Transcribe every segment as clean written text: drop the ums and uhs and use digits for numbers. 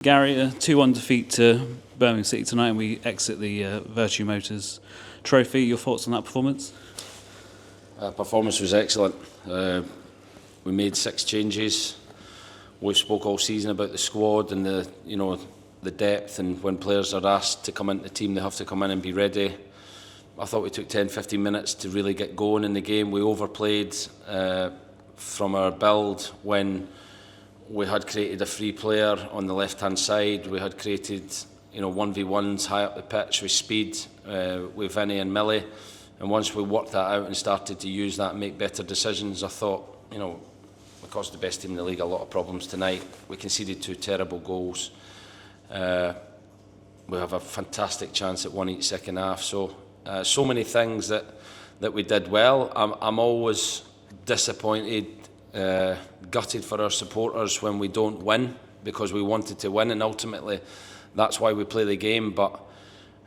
Gary, a 2-1 defeat to Birmingham City tonight, and we exit the Vertu Trophy. Your thoughts on that performance? Performance was excellent. We made 6 changes. We've spoke all season about the squad and the depth, and when players are asked to come into the team, they have to come in and be ready. I thought we took 10-15 minutes to really get going in the game. We overplayed from our build when we had created a free player on the left-hand side. We had created 1v1s high up the pitch with speed with Vinny and Millie. And once we worked that out and started to use that and make better decisions, I thought, we caused the best team in the league a lot of problems tonight. We conceded 2 terrible goals. We have a fantastic chance at one each second half. So many things that we did well. I'm always disappointed, gutted for our supporters when we don't win, because we wanted to win, and ultimately that's why we play the game. But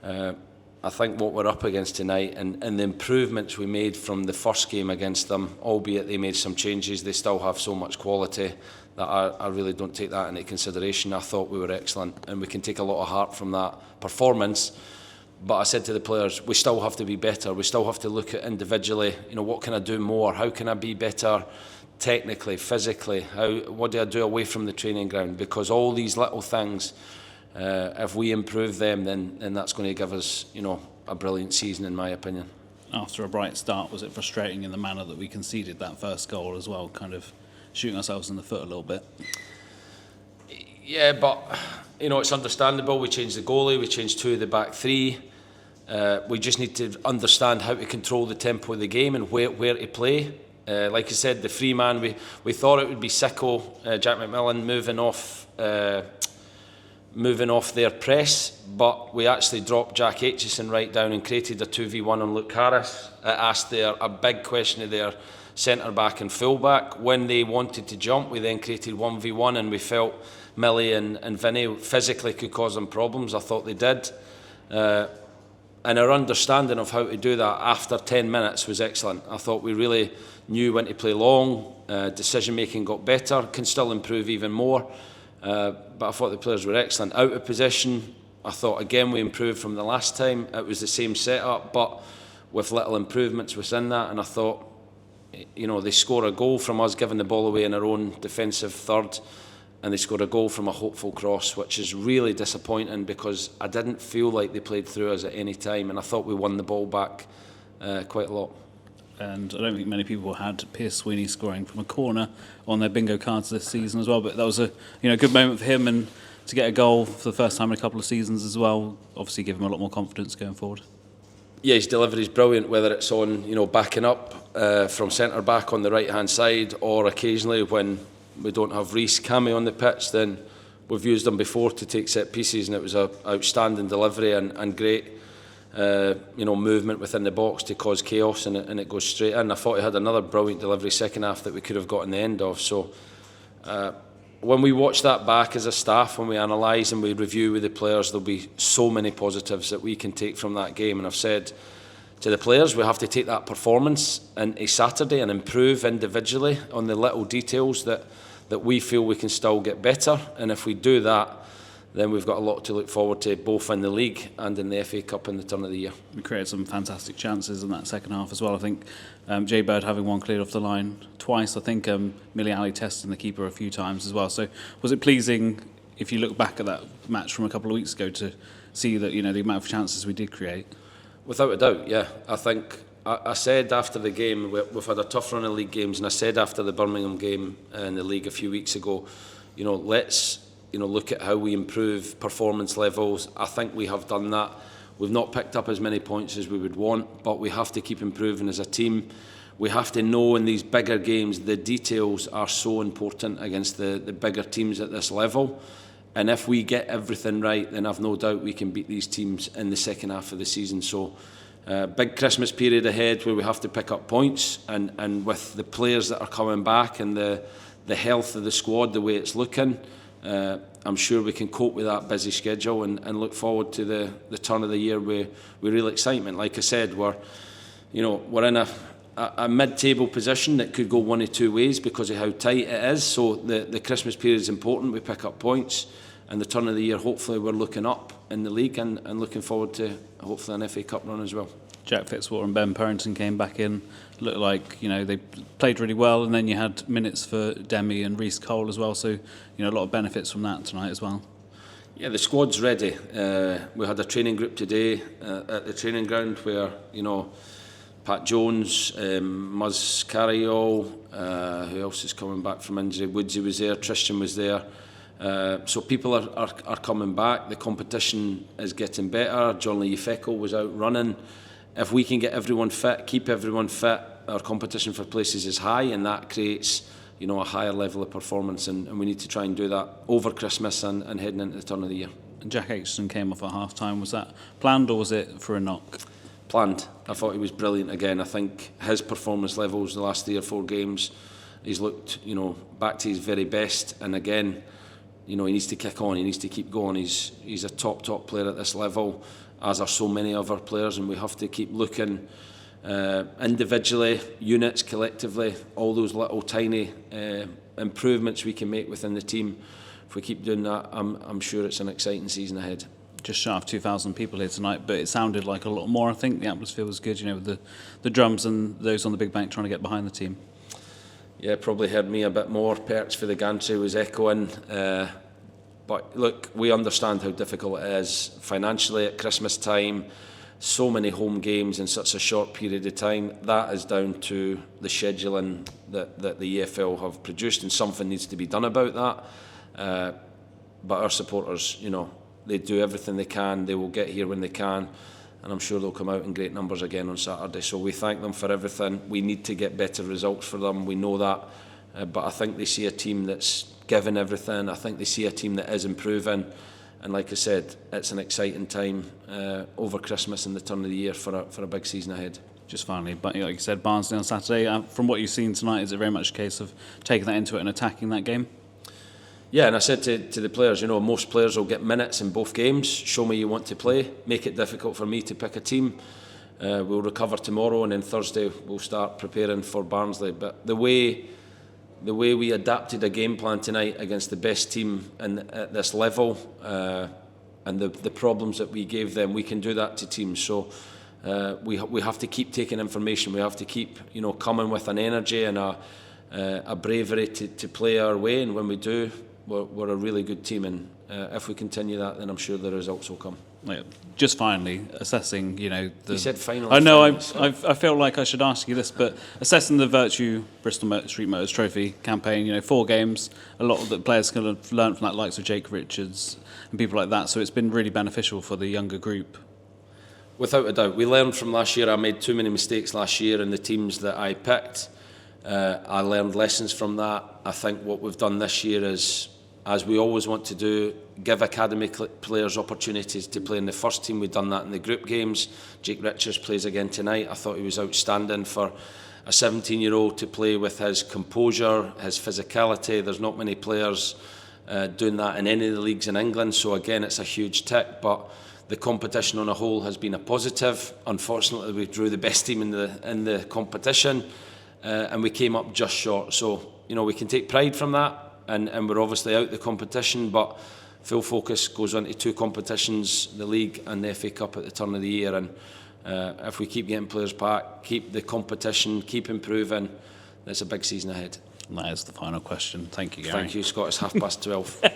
I think what we're up against tonight and the improvements we made from the first game against them, albeit they made some changes, they still have so much quality that I really don't take that into consideration. I thought we were excellent, and we can take a lot of heart from that performance. But I said to the players, we still have to be better. We still have to look at individually, what can I do more? How can I be better technically, physically? What do I do away from the training ground? Because all these little things, if we improve them, then that's going to give us, a brilliant season, in my opinion. After a bright start, was it frustrating in the manner that we conceded that first goal as well, kind of shooting ourselves in the foot a little bit? Yeah, but it's understandable. We changed the goalie, we changed 2 of the back 3. We just need to understand how to control the tempo of the game and where to play. Like I said, the free man, we thought it would be Sicko, Jack McMillan moving off their press, but we actually dropped Jack Aitchison right down and created a 2v1 on Luke Harris. It asked a big question of their centre-back and full-back. When they wanted to jump, we then created 1v1, and we felt Millie and Vinny physically could cause them problems. I thought they did. And our understanding of how to do that after 10 minutes was excellent. I thought we really knew when to play long. Decision-making got better, can still improve even more. But I thought the players were excellent. Out of position, I thought again we improved from the last time. It was the same setup, but with little improvements within that. And I thought, they score a goal from us giving the ball away in our own defensive third, and they scored a goal from a hopeful cross, which is really disappointing because I didn't feel like they played through us at any time, and I thought we won the ball back quite a lot. And I don't think many people had Pierce Sweeney scoring from a corner on their bingo cards this season as well, but that was a good moment for him, and to get a goal for the first time in a couple of seasons as well, obviously give him a lot more confidence going forward. Yeah, his delivery is brilliant, whether it's on backing up from centre back on the right hand side, or occasionally when we don't have Reece Cammy on the pitch, then we've used him before to take set pieces, and it was an outstanding delivery and great movement within the box to cause chaos, and it goes straight in. I thought he had another brilliant delivery second half that we could have gotten the end of. So when we watch that back as a staff, when we analyse and we review with the players, there'll be so many positives that we can take from that game. And I've said to the players, we have to take that performance into Saturday and improve individually on the little details that we feel we can still get better. And if we do that, then we've got a lot to look forward to, both in the league and in the FA Cup in the turn of the year. We created some fantastic chances in that second half as well. I think Jay Bird having one cleared off the line twice. I think Millie Ali testing the keeper a few times as well. So was it pleasing, if you look back at that match from a couple of weeks ago, to see that the amount of chances we did create? Without a doubt, yeah. I think I said after the game, we've had a tough run of league games, and I said after the Birmingham game in the league a few weeks ago, let's look at how we improve performance levels. I think we have done that. We've not picked up as many points as we would want, but we have to keep improving as a team. We have to know in these bigger games, the details are so important against the bigger teams at this level. And if we get everything right, then I've no doubt we can beat these teams in the second half of the season. So big Christmas period ahead where we have to pick up points, and with the players that are coming back and the health of the squad, the way it's looking, I'm sure we can cope with that busy schedule and look forward to the turn of the year with real excitement. Like I said, we're in a mid-table position that could go one of two ways because of how tight it is. So the Christmas period is important. We pick up points, and the turn of the year, hopefully we're looking up in the league and looking forward to hopefully an FA Cup run as well. Jack Fitzwater and Ben Purrington came back in. Looked like, you know, they played really well, and then you had minutes for Demi and Reece Cole as well. So, you know, a lot of benefits from that tonight as well. Yeah, the squad's ready. We had a training group today at the training ground where, you know, Pat Jones, Muzz Carriol, who else is coming back from injury? Woodsy was there, Tristan was there. So people are coming back. The competition is getting better. John Lee Feckle was out running. If we can get everyone fit, keep everyone fit, our competition for places is high, and that creates, you know, a higher level of performance, and we need to try and do that over Christmas and heading into the turn of the year. And Jack Aitchison came off at half-time. Was that planned, or was it for a knock? Planned. I thought he was brilliant again. I think his performance levels the last 3 or 4 games, he's looked, you know, back to his very best, and again, you know, he needs to kick on, he needs to keep going. He's a top player at this level, as are so many of our players, and we have to keep looking individually, units, collectively, all those little tiny improvements we can make within the team. If we keep doing that, I'm sure it's an exciting season ahead. Just shy of 2,000 people here tonight, but it sounded like a lot more. I think the atmosphere was good, you know, with the drums and those on the big bank trying to get behind the team. Yeah, probably heard me a bit more. Perch for the gantry was echoing. But look, we understand how difficult it is financially at Christmas time. So many home games in such a short period of time. That is down to the scheduling that the EFL have produced, and something needs to be done about that. But our supporters, you know, they do everything they can. They will get here when they can, and I'm sure they'll come out in great numbers again on Saturday. So we thank them for everything. We need to get better results for them. We know that, but I think they see a team that's given everything. I think they see a team that is improving, and like I said, it's an exciting time over Christmas and the turn of the year for a big season ahead. Just finally, but like you said, Barnsley on Saturday. From what you've seen tonight, is it very much a case of taking that into it and attacking that game? Yeah, and I said to the players, you know, most players will get minutes in both games. Show me you want to play. Make it difficult for me to pick a team. We'll recover tomorrow, and then Thursday we'll start preparing for Barnsley. But the way we adapted a game plan tonight against the best team at this level, and the problems that we gave them, we can do that to teams. So we have to keep taking information. We have to keep, you know, coming with an energy and a bravery to play our way. And when we do, we're a really good team, and if we continue that, then I'm sure the results will come. Yeah, just finally, assessing, you know... You said final. I know, I feel like I should ask you this, but assessing the Vertu Street Motors Trophy campaign, you know, 4 games, a lot of the players can have learned from that, likes of Jake Richards and people like that, so it's been really beneficial for the younger group. Without a doubt. We learned from last year. I made too many mistakes last year in the teams that I picked. I learned lessons from that. I think what we've done this year is, as we always want to do, give academy players opportunities to play in the first team. We've done that in the group games. Jake Richards plays again tonight. I thought he was outstanding for a 17-year-old to play with his composure, his physicality. There's not many players doing that in any of the leagues in England. So again, it's a huge tick, but the competition on a whole has been a positive. Unfortunately, we drew the best team in the competition, and we came up just short. So, you know, we can take pride from that. And we're obviously out the competition, but full focus goes on to 2 competitions, the league and the FA Cup at the turn of the year. And if we keep getting players back, keep the competition, keep improving, there's a big season ahead. And that is the final question. Thank you, Gary. Thank you, Scott. It's 12:30.